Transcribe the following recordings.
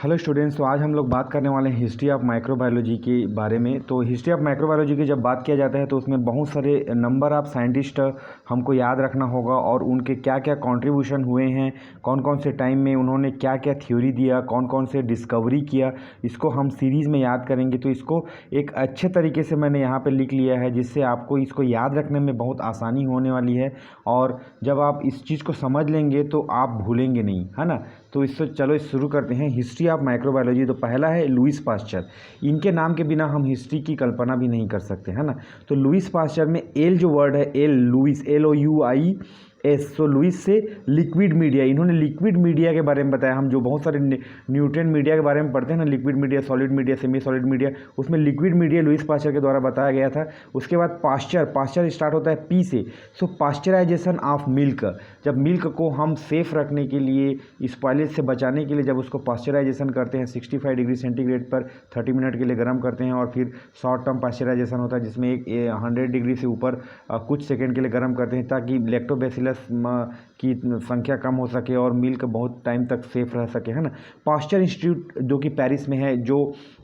Hello students. तो आज हम लोग बात करने वाले हैं हिस्ट्री ऑफ माइक्रोबायोलॉजी के बारे में। तो हिस्ट्री ऑफ माइक्रोबायोलॉजी की जब बात किया जाता है तो उसमें बहुत सारे नंबर ऑफ साइंटिस्ट हमको याद रखना होगा और उनके क्या क्या कंट्रीब्यूशन हुए हैं, कौन कौन से टाइम में उन्होंने क्या क्या थ्योरी दिया, कौन कौन से डिस्कवरी किया, इसको हम सीरीज़ में याद करेंगे। तो इसको एक अच्छे तरीके से मैंने यहाँ पर लिख लिया है जिससे आपको इसको याद रखने में बहुत आसानी होने वाली है। और जब आप इस चीज़ को समझ लेंगे तो आप भूलेंगे नहीं, है ना। तो इससे चलो शुरू करते हैं। History of microbiology. तो पहला है लुईस पास्चर। इनके नाम के बिना हम हिस्ट्री की कल्पना भी नहीं कर सकते, है ना। तो लुईस पास्चर में एल जो वर्ड है, एल, लुईस, LOUIS। तो लुईस से लिक्विड मीडिया, इन्होंने लिक्विड मीडिया के बारे में बताया। हम जो बहुत सारे न्यूट्रिएंट मीडिया के बारे में पढ़ते हैं ना, liquid media, solid media, semi solid media, उसमें लिक्विड मीडिया लुईस पास्चर के द्वारा बताया गया था। उसके बाद पास्चर स्टार्ट होता है पी से। सो पास्चराइजेशन ऑफ मिल्क, जब मिल्क को हम सेफ रखने के लिए, स्पॉइलेज से बचाने के लिए जब उसको पास्चराइजेशन करते हैं 65 डिग्री सेंटीग्रेड पर 30 मिनट के लिए गर्म करते हैं। और फिर शॉर्ट टर्म पास्चराइजेशन होता है जिसमें 100 डिग्री से ऊपर कुछ सेकंड के लिए गर्म करते हैं ताकि लैक्टोबैसिलस की संख्या कम हो सके और मिल्क बहुत टाइम तक सेफ रह सके, है ना। पास्चर इंस्टीट्यूट जो कि पेरिस में है, जो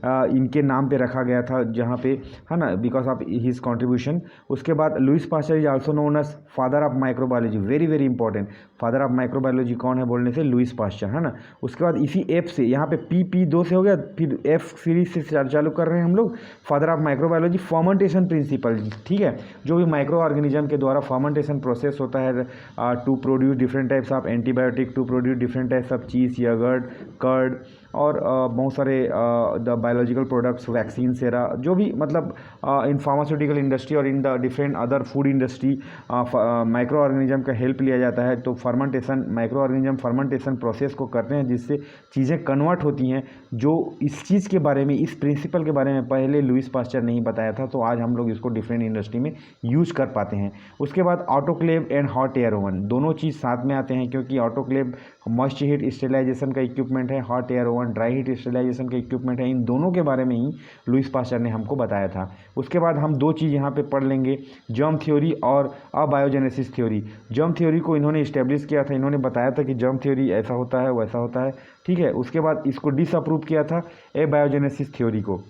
इनके नाम पे रखा गया था, जहाँ पे, है ना, बिकॉज ऑफ हिज कंट्रीब्यूशन। उसके बाद Louis Pasteur is also known as father of microbiology. Very very important. Father of microbiology कौन है बोलने से? लुईस पास्चर, है ना। उसके बाद इसी एफ से, यहाँ पे पी 2 से हो गया, फिर एफ सीरीज से चालू कर रहे हैं हम लोग। Father of microbiology, fermentation principle, ठीक है। जो भी माइक्रो ऑर्गेनिज्म के द्वारा फर्मेंटेशन प्रोसेस होता है to produce different types of antibiotic, to produce different types of cheese, yogurt, curd और बहुत सारे the biological products, vaccine, sera, जो भी मतलब इन फार्मास्यूटिकल इंडस्ट्री और in the different other food industry microorganism का हेल्प लिया जाता है। तो fermentation, microorganism fermentation process को करते हैं जिससे चीज़ें कन्वर्ट होती हैं। जो इस चीज़ के बारे में, इस प्रिंसिपल के बारे में पहले लुईस पास्चर नहीं बताया था, तो आज हम लोग इसको डिफरेंट इंडस्ट्री में यूज़ कर पाते हैं। उसके बाद autoclave and hot air oven, दोनों चीज़ साथ में आते हैं क्योंकि ऑटोक्लेव मॉइस्ट हीट स्टेरिलाइजेशन का इक्विपमेंट है, hot air oven dry heat sterilization का इक्विपमेंट है। इन दोनों के बारे में ही लुईस पास्चर ने हमको बताया था। उसके बाद हम दो चीज़ यहाँ पे पढ़ लेंगे, जर्म थ्योरी और अबायोजेनेसिस थ्योरी। जर्म थ्योरी को इन्होंने इस्टेब्लिश किया था, इन्होंने बताया था कि जर्म थ्योरी ऐसा होता है, वैसा होता है, ठीक है। उसके बाद इसको डिसअप्रूव किया था एबायोजेनेसिस थ्योरी को।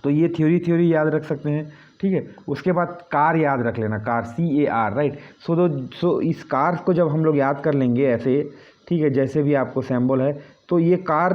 तो ये थ्योरी याद रख सकते हैं, ठीक है। उसके बाद कार याद रख लेना, कार, CAR, राइट। सो इस कार को जब हम लोग याद कर लेंगे ऐसे, ठीक है, जैसे भी आपको सिंबल है, तो ये car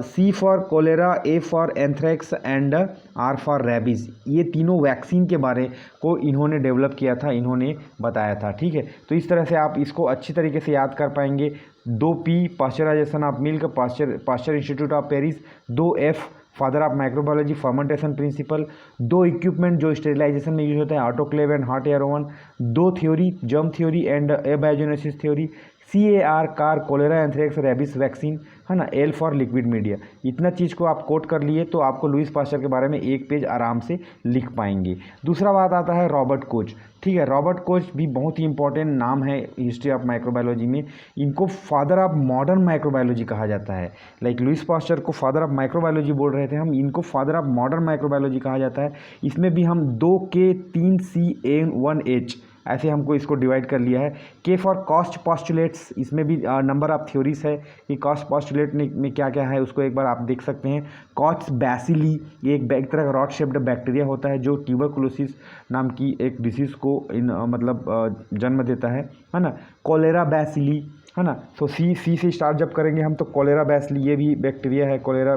C for cholera, A for anthrax and R for rabies, ये तीनों वैक्सीन के बारे को इन्होंने डेवलप किया था, इन्होंने बताया था, ठीक है। तो इस तरह से आप इसको अच्छी तरीके से याद कर पाएंगे। 2P pasteurization of milk, Pasteur institute of Paris. 2F father of microbiology, fermentation principle. 2 equipment जो स्टेरिलाइजेशन में यूज होता है, autoclave and hot air oven. 2 theory, germ theory and abiogenesis theory. CAR, car, cholera, anthrax, rabies vaccine, है ना। L for liquid media. इतना चीज़ को आप कोट कर लिए तो आपको लुईस पास्चर के बारे में एक पेज आराम से लिख पाएंगे। दूसरा बात आता है रॉबर्ट कोच, ठीक है। रॉबर्ट कोच भी बहुत ही इंपॉर्टेंट नाम है हिस्ट्री ऑफ माइक्रोबायोलॉजी में। इनको फादर ऑफ मॉडर्न माइक्रोबायोलॉजी कहा जाता है। लाइक लुईस पास्चर को फादर ऑफ माइक्रोबायोलॉजी बोल रहे थे हम, इनको फादर ऑफ मॉडर्न माइक्रोबायोलॉजी कहा जाता है। इसमें भी हम 2K 3C1H ऐसे हमको इसको डिवाइड कर लिया है। K फॉर कॉस्ट पॉस्टुलेट्स, इसमें भी नंबर ऑफ थ्योरीज है कि कॉस्ट पॉस्टुलेट में क्या क्या है, उसको एक बार आप देख सकते हैं। कॉट्स बैसिली, ये एक तरह का रॉड शेप्ड बैक्टीरिया होता है जो ट्यूबरकुलोसिस नाम की एक डिसीज़ को जन्म देता है ना। कोलेरा बैसिली, है ना। सो सी से स्टार्ट जब करेंगे हम तो कोलेरा बैसिली, ये भी बैक्टीरिया है, कोलेरा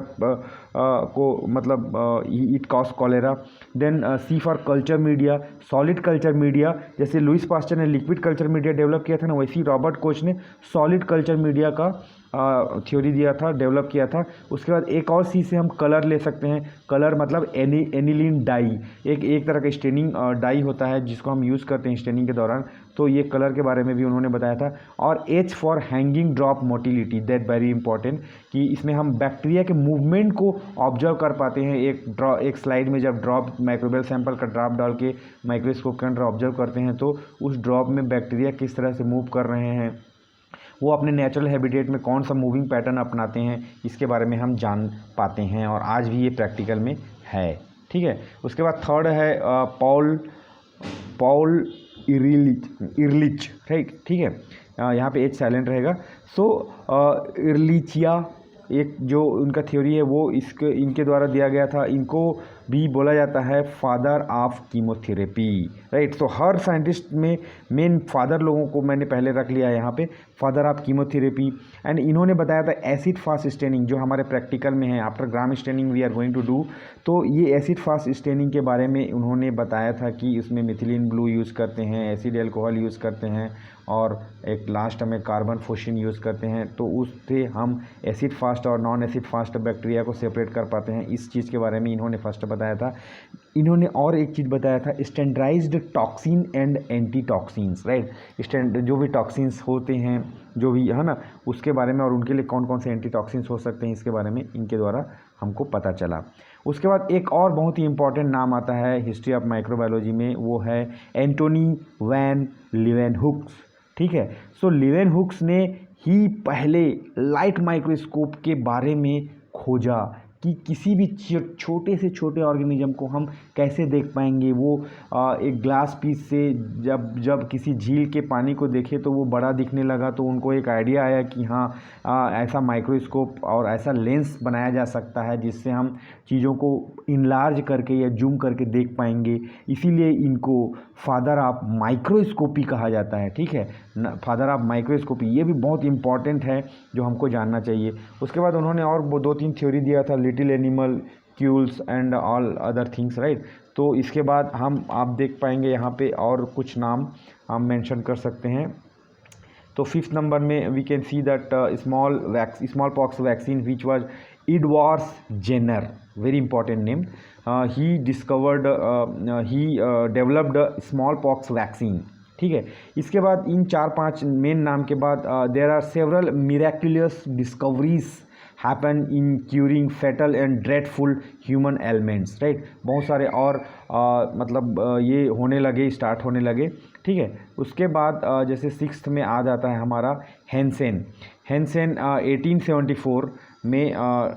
को मतलब it cause cholera. Then C for culture media, solid culture media. जैसे लुईस पास्चर ने लिक्विड कल्चर मीडिया डेवलप किया था ना, वैसे ही रॉबर्ट कोच ने सॉलिड कल्चर मीडिया का थ्योरी दिया था, डेवलप किया था। उसके बाद एक और C से हम कलर ले सकते हैं। कलर मतलब एनिलीन डाई, एक तरह का स्टेनिंग डाई होता है जिसको हम यूज़ करते हैं स्टेनिंग के दौरान। तो ये कलर के बारे में भी उन्होंने बताया था। और H for hanging drop motility, that very important, कि इसमें हम बैक्टीरिया के मूवमेंट को ऑब्जर्व कर पाते हैं। एक स्लाइड में जब ड्रॉप, माइक्रोबियल सैंपल का ड्रॉप डाल के माइक्रोस्कोप के अंदर ऑब्जर्व करते हैं तो उस ड्रॉप में बैक्टीरिया किस तरह से मूव कर रहे हैं, वो अपने नेचुरल हैबिटेट में कौन सा मूविंग पैटर्न अपनाते हैं, इसके बारे में हम जान पाते हैं और आज भी ये प्रैक्टिकल में है, ठीक है। उसके बाद थर्ड है पॉल इरलिच, ठीक है। यहाँ पे H साइलेंट रहेगा। सो इरलिचिया एक जो उनका थ्योरी है वो इनके द्वारा दिया गया था। इनको भी बोला जाता है फादर ऑफ कीमोथेरेपी, राइट। तो हर साइंटिस्ट में मेन फादर लोगों को मैंने पहले रख लिया है यहाँ पे, फादर ऑफ कीमोथेरेपी। एंड इन्होंने बताया था एसिड फास्ट स्टेनिंग, जो हमारे प्रैक्टिकल में है, after gram staining we are going to do. तो ये एसिड फास्ट स्टेनिंग के बारे में उन्होंने बताया था कि उसमें मिथिलीन ब्लू यूज़ करते हैं, एसिड एल्कोहल यूज़ करते हैं, और एक लास्ट में कार्बन फोर्सिन यूज़ करते हैं। तो उससे हम एसिड फास्ट और नॉन एसिड फास्ट बैक्टीरिया को सेपरेट कर पाते हैं। इस चीज़ के बारे में इन्होंने फर्स्ट बताया था। इन्होंने और एक चीज़ बताया था, standardized toxin and anti toxins, right. जो भी टॉक्सिन्स होते हैं, जो भी है ना, उसके बारे में, और उनके लिए कौन कौन से एंटी टॉक्सिन्स हो सकते हैं, इसके बारे में इनके द्वारा हमको पता चला। उसके बाद एक और बहुत ही इंपॉर्टेंट नाम आता है हिस्ट्री ऑफ माइक्रोबायोलॉजी में, वो है एंटोनी वैन लीवेनहुक्स, ठीक है। सो लीवेनहुक्स ने ही पहले लाइट माइक्रोस्कोप के बारे में खोजा कि किसी भी छोटे से छोटे ऑर्गेनिज्म को हम कैसे देख पाएंगे। वो एक ग्लास पीस से जब किसी झील के पानी को देखे तो वो बड़ा दिखने लगा, तो उनको एक आइडिया आया कि हाँ ऐसा माइक्रोस्कोप और ऐसा लेंस बनाया जा सकता है जिससे हम चीज़ों को इनलार्ज करके या जूम करके देख पाएंगे। इसीलिए इनको फादर ऑफ माइक्रोस्कोपी कहा जाता है, ठीक है, फादर ऑफ माइक्रोस्कोपी। ये भी बहुत इंपॉर्टेंट है जो हमको जानना चाहिए। उसके बाद उन्होंने और 2-3 थ्योरी दिया था, little animalcules and all other things, right. तो इसके बाद आप देख पाएंगे यहाँ पे और कुछ नाम हम मेंशन कर सकते हैं। तो 5th नंबर में we can see that smallpox vaccine which was Edward Jenner, very important name. He developed smallpox vaccine, ठीक है। इसके बाद इन 4-5 मेन नाम के बाद there are several miraculous discoveries happen in curing fatal and dreadful human elements, right. बहुत सारे और ये स्टार्ट होने लगे, ठीक है। उसके बाद जैसे 6th में आ जाता है हमारा हैंसेन 1874 में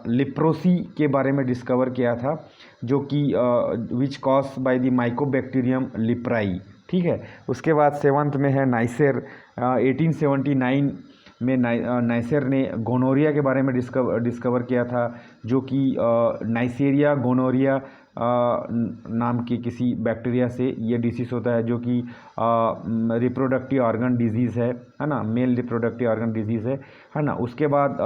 लिप्रोसी के बारे में डिस्कवर किया था, जो कि which cause by the Mycobacterium leprae, ठीक है। उसके बाद 7th में है नाइसेर 1879 में नाइसेर ने गोनोरिया के बारे में डिस्कवर किया था, जो कि नाइसेरिया गोनोरिया नाम के किसी बैक्टीरिया से ये डिसीज़ होता है, जो कि रिप्रोडक्टिव ऑर्गन डिजीज़ है ना, मेल रिप्रोडक्टिव ऑर्गन डिजीज़ है ना। उसके बाद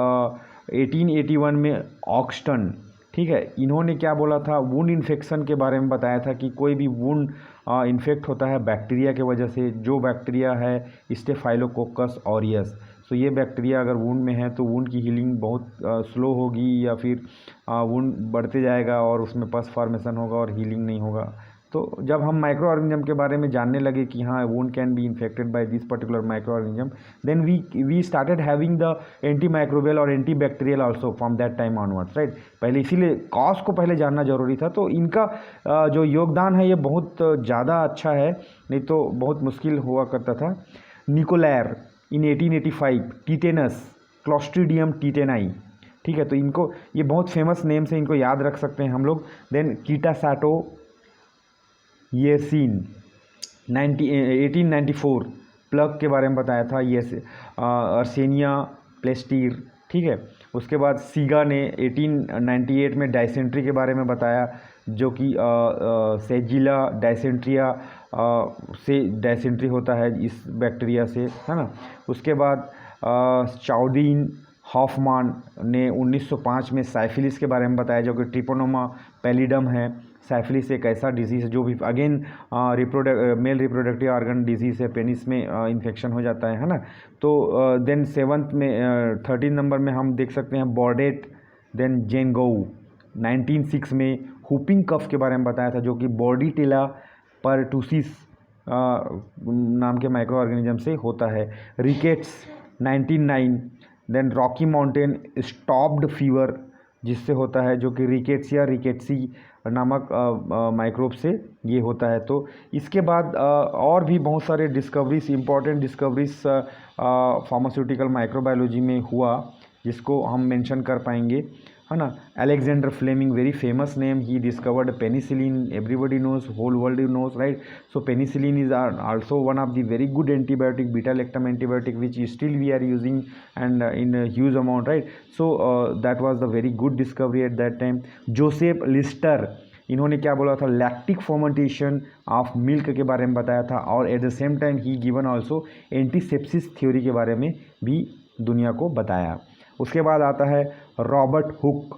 1881 में ऑक्सटन, ठीक है, इन्होंने क्या बोला था, वुंड इन्फेक्शन के बारे में बताया था कि कोई भी वुंड इन्फेक्ट होता है बैक्टीरिया के वजह से, जो बैक्टीरिया है स्टेफाइलोकोकस ऑरियस। तो ये बैक्टीरिया अगर वुंड में है तो वुंड की हीलिंग बहुत स्लो होगी, या फिर वुंड बढ़ते जाएगा और उसमें पस फॉर्मेशन होगा और हीलिंग नहीं होगा। तो जब हम माइक्रो ऑर्गेनिज्म के बारे में जानने लगे कि हाँ wound can be infected by this particular microorganism, then we started having the antimicrobial और antibacterial also from that time onwards, right. पहले इसीलिए कॉज को पहले जानना जरूरी था। तो इनका जो योगदान है ये बहुत ज़्यादा अच्छा है, नहीं तो बहुत मुश्किल हुआ करता था। निकोलैर इन 1885, टीटेनस, क्लोस्ट्रीडियम टीटेनाई, ठीक है। तो इनको ये बहुत फेमस नेम से इनको याद रख सकते हैं हम लोग। देन कीटासाटो येसिन 1894 प्लग के बारे में बताया था, ये अर्सेनिया प्लेस्टीर, ठीक है। उसके बाद सीगा ने 1898 में डायसेंट्री के बारे में बताया, जो कि सेजिला डायसेंट्रिया से डायसेंट्री होता है इस बैक्टीरिया से, है ना। उसके बाद चाउडीन हॉफमान ने 1905 में साइफिलिस के बारे में बताया, जो कि ट्रिपोनोमा पैलिडम है। साइफिलिस एक ऐसा डिजीज़ है जो भी again male reproductive organ disease है, पेनिस में इन्फेक्शन हो जाता है ना। तो देन 7th में 13 नंबर में हम देख सकते हैं बॉर्डेट, देन जेनगोउ 1906 में हुपिंग कफ के बारे में बताया था, जो कि बॉर्डीटेला परटूसिस नाम के माइक्रो ऑर्गेनिज्म से होता है। Rickets 1909, then Rocky Mountain stopped fever जिससे होता है, जो कि रिकेट्सिया रिकेट्सी नामक माइक्रोब से ये होता है। तो इसके बाद और भी बहुत सारे discoveries, important discoveries pharmaceutical microbiology में हुआ, जिसको हम मेंशन कर पाएंगे। है ना। Alexander Fleming, very famous name, he discovered penicillin, everybody knows, whole world knows, right. So penicillin is also one of the very good antibiotic, beta lactam antibiotic which still we are using and in huge amount, right. So that was the very good discovery at that time. Joseph Lister, इन्होंने क्या बोला था, lactic fermentation of milk के बारे में बताया था, और at the same time he given also antisepsis theory के बारे में भी दुनिया को बताया। उसके बाद आता है रॉबर्ट हुक।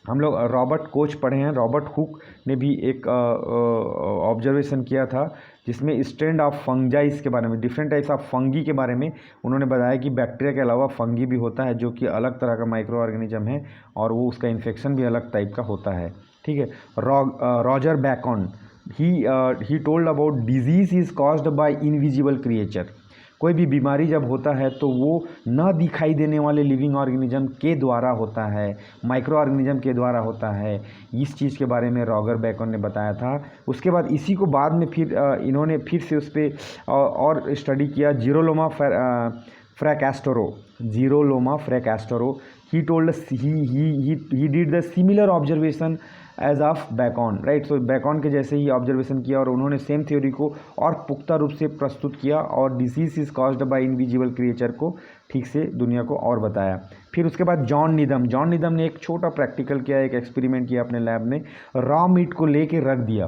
हम लोग रॉबर्ट कोच पढ़े हैं, रॉबर्ट हुक ने भी एक ऑब्जर्वेशन किया था जिसमें स्ट्रेंड ऑफ फंजाइस के बारे में, डिफरेंट टाइप्स ऑफ फंगी के बारे में उन्होंने बताया कि बैक्टीरिया के अलावा फंगी भी होता है जो कि अलग तरह का माइक्रो ऑर्गेनिज्म है और वो उसका इन्फेक्शन भी अलग टाइप का होता है, ठीक है। Roger Bacon, he told about disease is caused by invisible creature. कोई भी बीमारी जब होता है तो वो न दिखाई देने वाले लिविंग ऑर्गेनिज्म के द्वारा होता है, माइक्रो ऑर्गेनिज्म के द्वारा होता है। इस चीज़ के बारे में रॉजर बैकॉन ने बताया था। उसके बाद इसी को बाद में फिर इन्होंने फिर से उस पर और स्टडी किया। Girolamo Fracastoro, Girolamo Fracastoro, he told he did the similar observation as of Bacon, right. So Bacon के जैसे ही ऑब्जर्वेशन किया और उन्होंने सेम थ्योरी को और पुख्ता रूप से प्रस्तुत किया और disease is caused by invisible creature को ठीक से दुनिया को और बताया। फिर उसके बाद जॉन निदम ने एक छोटा प्रैक्टिकल किया, एक एक्सपेरिमेंट किया अपने लैब में, रॉ मीट को लेके रख दिया।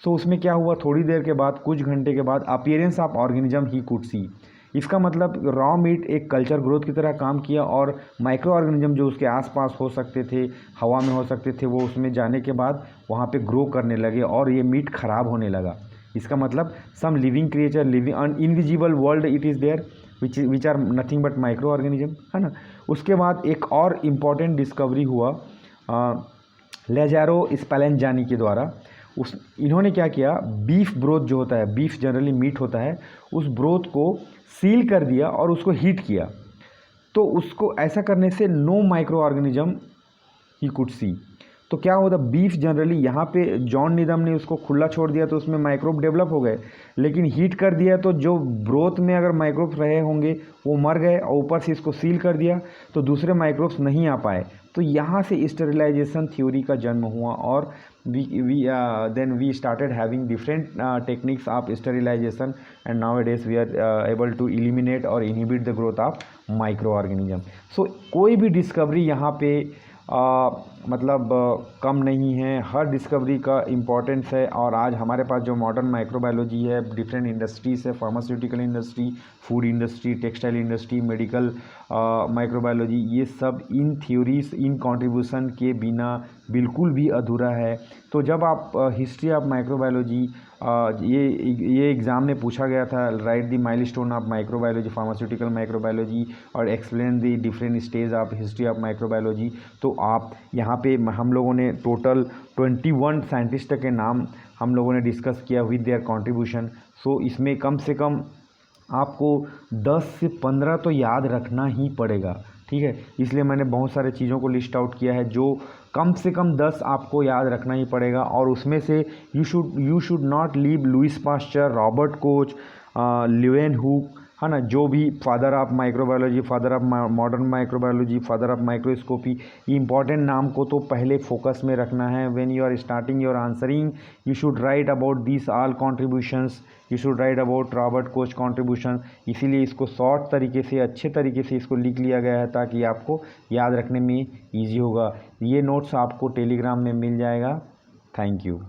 सो उसमें क्या हुआ, थोड़ी देर के बाद, कुछ घंटे के बाद, appearance of organism he could सी। इसका मतलब रॉ मीट एक कल्चर ग्रोथ की तरह काम किया और माइक्रो ऑर्गेनिज्म जो उसके आसपास हो सकते थे, हवा में हो सकते थे, वो उसमें जाने के बाद वहाँ पे ग्रो करने लगे और ये मीट खराब होने लगा। इसका मतलब some living creature, living invisible world it is there which are nothing but micro organism, है ना। उसके बाद एक और इम्पॉर्टेंट डिस्कवरी हुआ लेजारो स्पैलेंजानी के द्वारा। इन्होंने क्या किया, बीफ ब्रोथ जो होता है, बीफ जनरली मीट होता है, उस ब्रोथ को सील कर दिया और उसको हीट किया। तो उसको ऐसा करने से no micro organism he could see. तो क्या होता, बीफ जनरली, यहाँ पे जॉन निदम ने उसको खुला छोड़ दिया तो उसमें माइक्रोब डेवलप हो गए, लेकिन हीट कर दिया तो जो ब्रोथ में अगर माइक्रोब्स रहे होंगे वो मर गए, और ऊपर से इसको सील कर दिया तो दूसरे माइक्रोब्स नहीं आ पाए। तो यहाँ से स्टेरिलाइजेशन थ्योरी का जन्म हुआ और then we started having different techniques of sterilization, and nowadays we are able to eliminate or inhibit the growth of microorganism. So कोई भी डिस्कवरी यहाँ पे मतलब कम नहीं है, हर डिस्कवरी का इम्पोर्टेंस है। और आज हमारे पास जो मॉडर्न माइक्रोबायोलॉजी है, डिफरेंट इंडस्ट्रीज है, pharmaceutical industry, food industry, textile industry, medical microbiology, ये सब इन थ्योरीज, इन कंट्रीब्यूशन के बिना बिल्कुल भी अधूरा है। तो जब आप हिस्ट्री ऑफ माइक्रोबायोलॉजी, ये एग्ज़ाम में पूछा गया था, write the milestone of microbiology, pharmaceutical microbiology और explain the different stage of history of microbiology, तो आप यहाँ पे हम लोगों ने टोटल 21 साइंटिस्ट के नाम हम लोगों ने डिस्कस किया विद देयर कंट्रीब्यूशन। सो इसमें कम से कम आपको 10 से 15 तो याद रखना ही पड़ेगा, ठीक है। इसलिए मैंने बहुत सारे चीज़ों को लिस्ट आउट किया है जो कम से कम 10 आपको याद रखना ही पड़ेगा। और उसमें से you should not leave Louis Pasteur, Robert Koch, Leeuwenhoek, है ना, जो भी father of microbiology, father of modern microbiology, father of microscopy, ये इंपॉर्टेंट नाम को तो पहले फोकस में रखना है। When you are starting your answering, you should write about this all contributions, you should write about Robert Koch contribution. इसीलिए इसको शॉर्ट तरीके से, अच्छे तरीके से इसको लिख लिया गया है ताकि आपको याद रखने में ईजी होगा। ये नोट्स आपको टेलीग्राम में मिल जाएगा। Thank you.